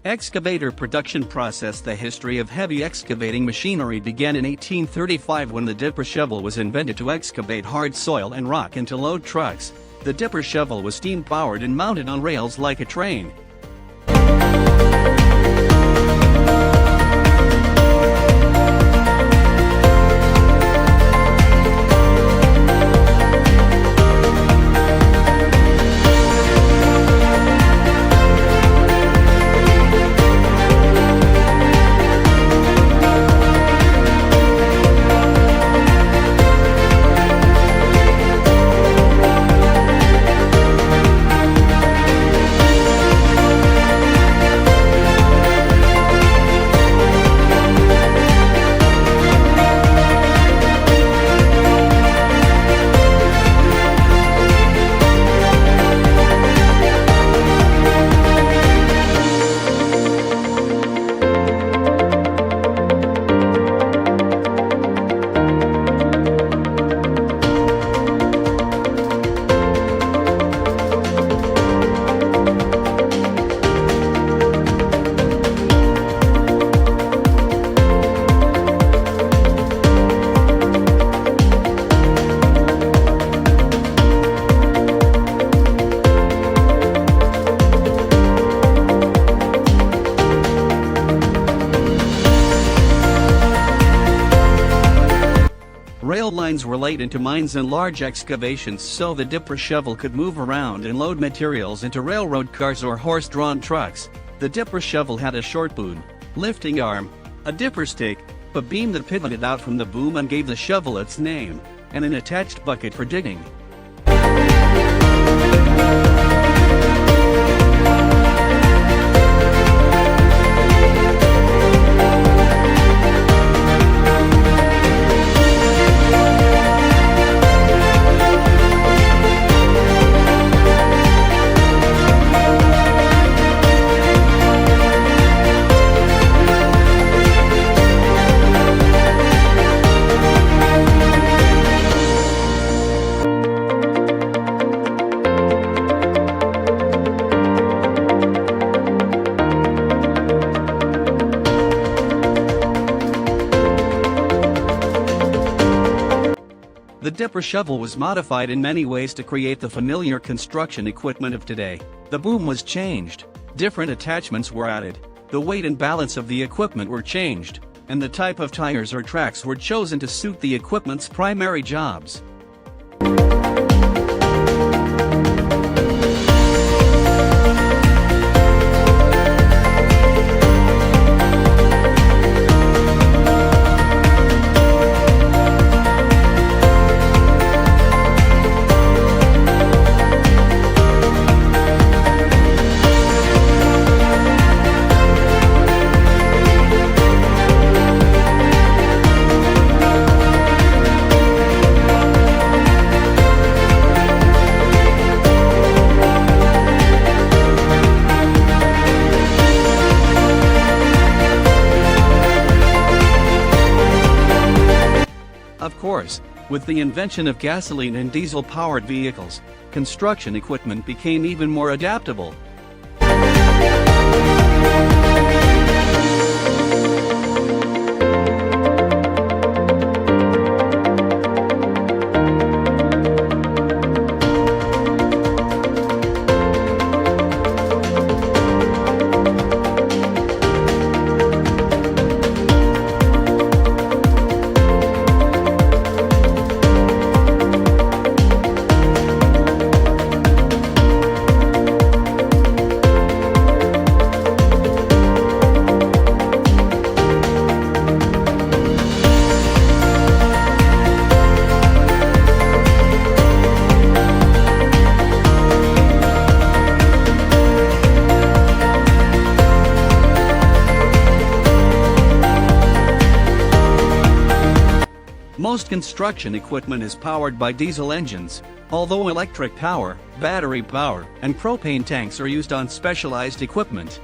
Excavator production process. The history of heavy excavating machinery began in 1835 when the dipper shovel was invented to excavate hard soil and rock into load trucks. The dipper shovel was steam-powered and mounted on rails like a train. Rail lines were laid into mines and large excavations so the dipper shovel could move around and load materials into railroad cars or horse-drawn trucks. The dipper shovel had a short boom, lifting arm, a dipper stick, a beam that pivoted out from the boom and gave the shovel its name, and an attached bucket for digging. The dipper shovel was modified in many ways to create the familiar construction equipment of today. The boom was changed, different attachments were added, the weight and balance of the equipment were changed, and the type of tires or tracks were chosen to suit the equipment's primary jobs. Of course, with the invention of gasoline and diesel-powered vehicles, construction equipment became even more adaptable. Most construction equipment is powered by diesel engines, although electric power, battery power, and propane tanks are used on specialized equipment.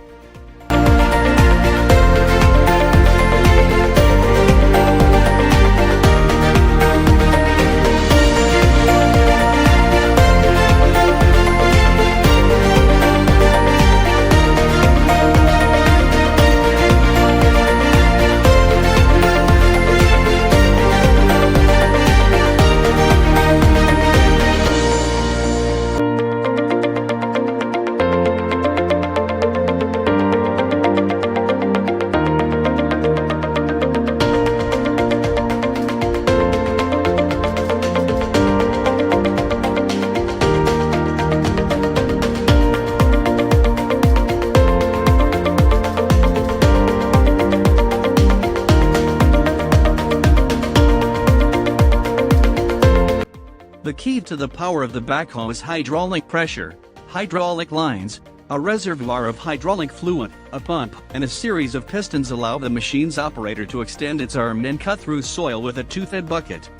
The key to the power of the backhoe is hydraulic pressure, hydraulic lines, a reservoir of hydraulic fluid, a pump, and a series of pistons allow the machine's operator to extend its arm and cut through soil with a toothed bucket.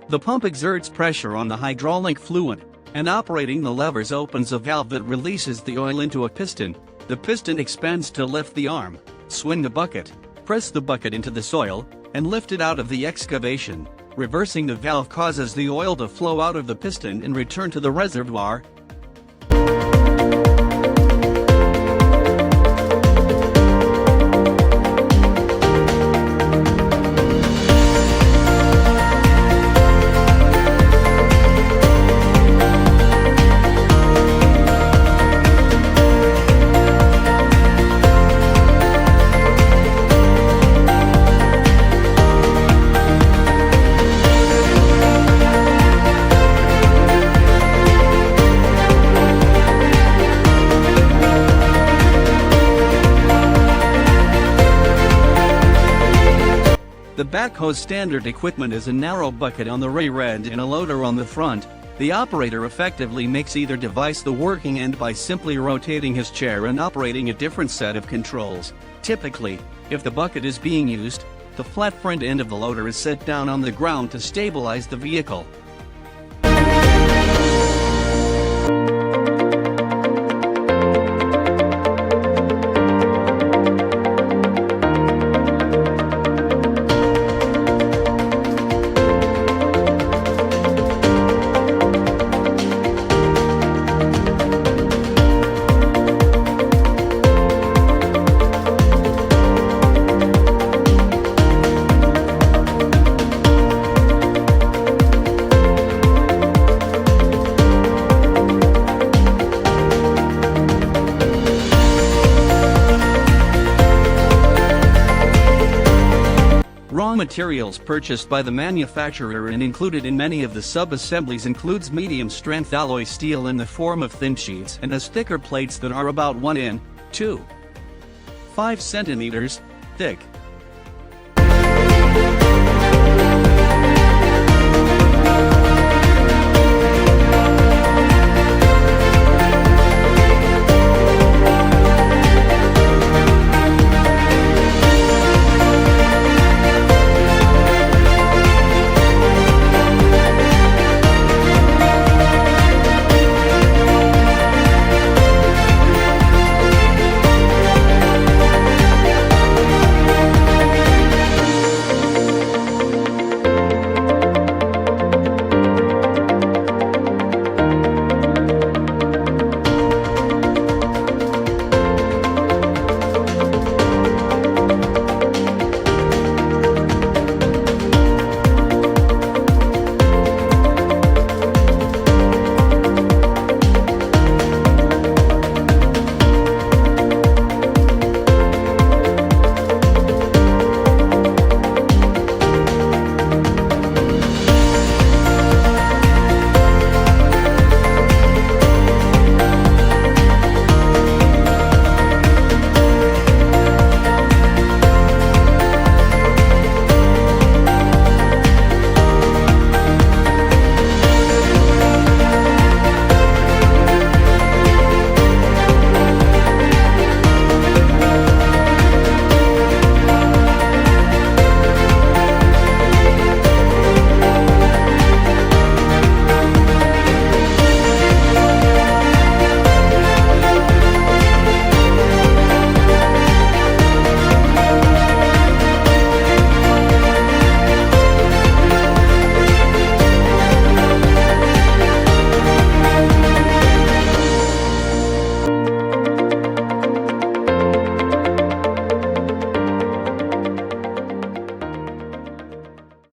The pump exerts pressure on the hydraulic fluid, and operating the levers opens a valve that releases the oil into a piston. The piston expands to lift the arm, swing the bucket, press the bucket into the soil, and lift it out of the excavation. Reversing the valve causes the oil to flow out of the piston and return to the reservoir. The backhoe's standard equipment is a narrow bucket on the rear end and a loader on the front. The operator effectively makes either device the working end by simply rotating his chair and operating a different set of controls. Typically, if the bucket is being used, the flat front end of the loader is set down on the ground to stabilize the vehicle. Raw materials purchased by the manufacturer and included in many of the sub-assemblies includes medium-strength alloy steel in the form of thin sheets and has thicker plates that are about 1 in. 2. 5 centimeters thick.